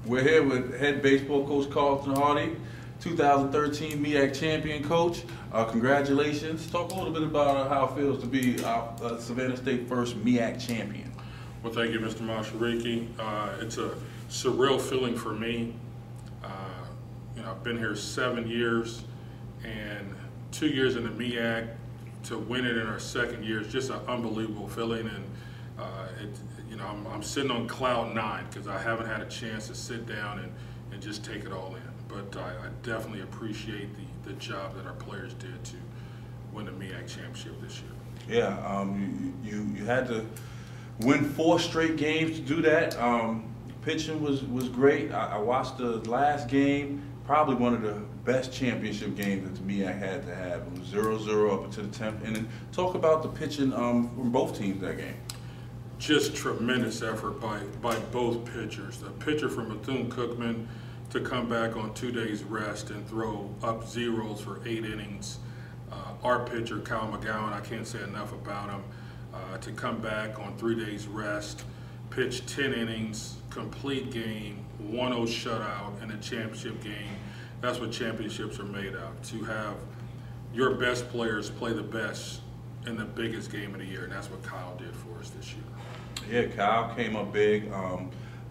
We're here with head baseball coach Carlton Hardy, 2013 MEAC champion coach. Congratulations. Talk a little bit about how it feels to be Savannah State first MEAC champion. Well, thank you, Mr. Mashariki. It's a surreal feeling for me. I've been here 7 years, and 2 years in the MEAC. To win it in our second year is just an unbelievable feeling, and I'm sitting on cloud nine because I haven't had a chance to sit down and just take it all in. But I definitely appreciate the job that our players did to win the MEAC championship this year. Yeah, you had to win 4 straight games to do that. Pitching was great. I watched the last game, probably one of the best championship games that the MEAC had to have. It was 0-0 up until the 10th inning. Talk about the pitching from both teams that game. Just tremendous effort by both pitchers. The pitcher from Bethune-Cookman to come back on 2 days rest and throw up zeros for 8 innings. Our pitcher, Kyle McGowan, I can't say enough about him, to come back on 3 days rest, pitch 10 innings, complete game, 1-0 shutout in a championship game. That's what championships are made of, to have your best players play the best in the biggest game of the year, and that's what Kyle did for us this year. Yeah, Kyle came up big.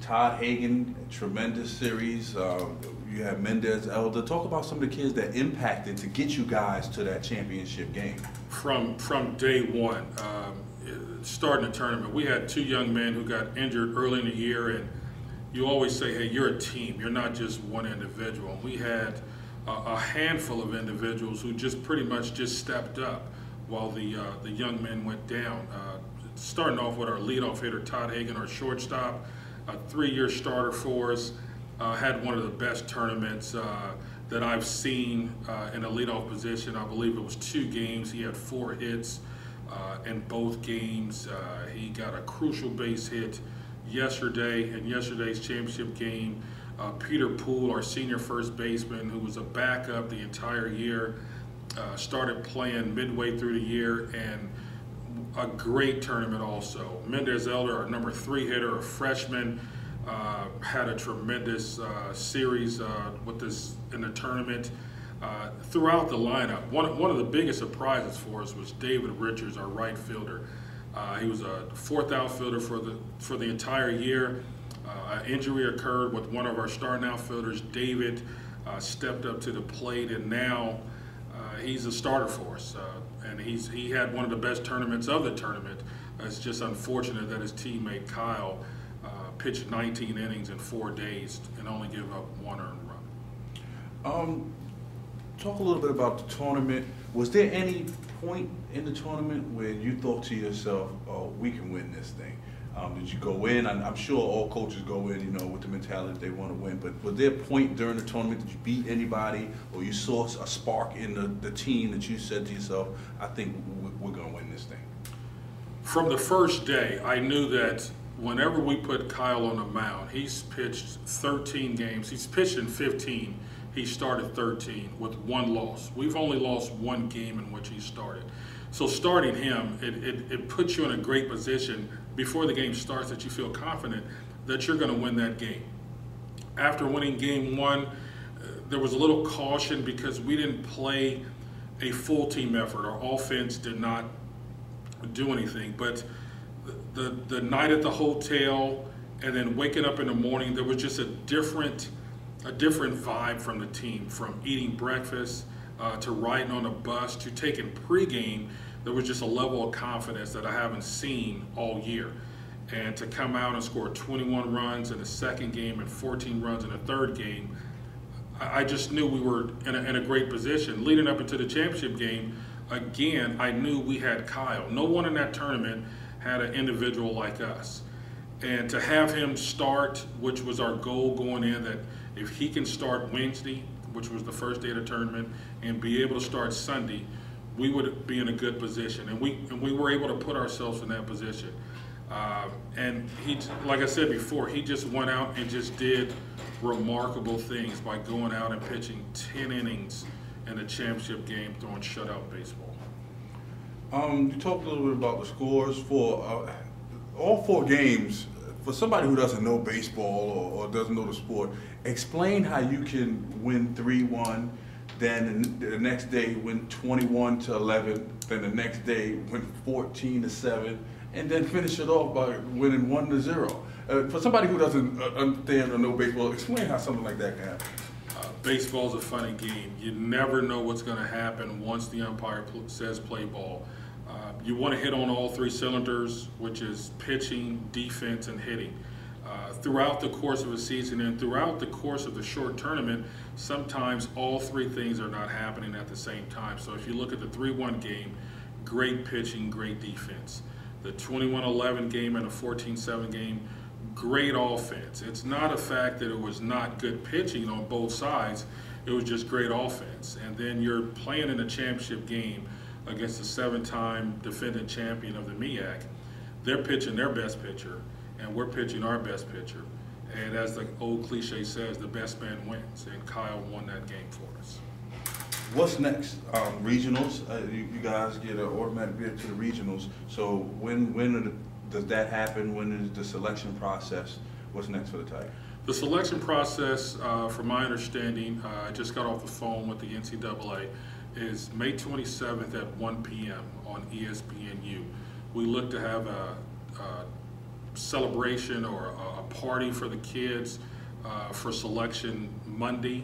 Todd Hagan, tremendous series. You have Mendez Elder. Talk about some of the kids that impacted to get you guys to that championship game. From day one, starting the tournament, we had 2 young men who got injured early in the year, and you always say, hey, you're a team. You're not just one individual. We had a handful of individuals who just pretty much just stepped up while the young men went down. Starting off with our leadoff hitter, Todd Hagan, our shortstop, a 3-year starter for us, had one of the best tournaments that I've seen in a leadoff position. I believe it was 2 games. He had 4 hits in both games. He got a crucial base hit yesterday in yesterday's championship game. Peter Poole, our senior first baseman, who was a backup the entire year, started playing midway through the year, and a great tournament also. Mendez Elder, our number 3 hitter, a freshman, had a tremendous series with this in the tournament. Throughout the lineup, one of the biggest surprises for us was David Richards, our right fielder. He was a 4th outfielder for the entire year. An injury occurred with one of our starting outfielders. David stepped up to the plate, and now he's a starter for us. And he had one of the best tournaments of the tournament. It's just unfortunate that his teammate Kyle pitched 19 innings in 4 days and only gave up 1 earned run. Talk a little bit about the tournament. Was there any point in the tournament where you thought to yourself, oh, we can win this thing? Did you go in? I'm sure all coaches go in, with the mentality they want to win, but was there a point during the tournament that you beat anybody, or you saw a spark in the team that you said to yourself, I think we're going to win this thing? From the first day, I knew that whenever we put Kyle on the mound, he's pitched 13 games. He's pitched in 15. He started 13 with 1 loss. We've only lost 1 game in which he started. So starting him, it puts you in a great position before the game starts that you feel confident that you're going to win that game. After winning game 1, there was a little caution because we didn't play a full team effort. Our offense did not do anything. But the night at the hotel and then waking up in the morning, there was just a different vibe from the team, from eating breakfast to riding on a bus to taking pregame. There was just a level of confidence that I haven't seen all year. And to come out and score 21 runs in the second game and 14 runs in the third game, I just knew we were in a great position. Leading up into the championship game, again, I knew we had Kyle. No one in that tournament had an individual like us. And to have him start, which was our goal going in, that if he can start Wednesday, which was the first day of the tournament, and be able to start Sunday, we would be in a good position. And we were able to put ourselves in that position. And he, like I said before, he just went out and just did remarkable things by going out and pitching 10 innings in a championship game, throwing shutout baseball. You talked a little bit about the scores for all 4 games. for somebody who doesn't know baseball or doesn't know the sport, explain how you can win 3-1, then the next day win 21-11, then the next day win 14-7, and then finish it off by winning 1-0. For somebody who doesn't understand or know baseball, explain how something like that can happen. Baseball's a funny game. You never know what's going to happen once the umpire says play ball. You want to hit on all three cylinders, which is pitching, defense, and hitting. Throughout the course of a season and throughout the course of the short tournament, sometimes all three things are not happening at the same time. So if you look at the 3-1 game, great pitching, great defense. The 21-11 game and the 14-7 game, great offense. It's not a fact that it was not good pitching on both sides. It was just great offense. And then you're playing in a championship game against the 7-time defending champion of the MEAC. They're pitching their best pitcher, and we're pitching our best pitcher. And as the old cliche says, the best man wins, and Kyle won that game for us. What's next? Regionals. You guys get an automatic bid to the regionals. So when does that happen? When is the selection process? What's next for the Tigers? The selection process, from my understanding, I just got off the phone with the NCAA, is May 27th at 1 p.m. on ESPNU. We look to have a celebration or a party for the kids for selection Monday.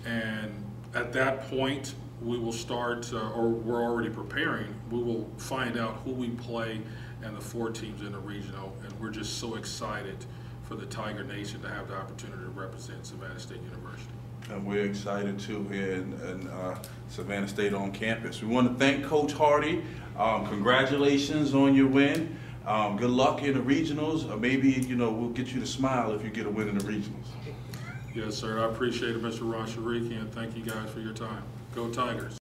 And at that point, we will start, or we're already preparing, we will find out who we play and the 4 teams in the regional. And we're just so excited for the Tiger Nation to have the opportunity to represent Savannah State University. And we're excited too here in Savannah State on campus. We want to thank Coach Hardy. Congratulations on your win. Good luck in the regionals. Maybe, we'll get you to smile if you get a win in the regionals. Yes, sir. I appreciate it, Mr. Ron Shariki, and thank you guys for your time. Go Tigers.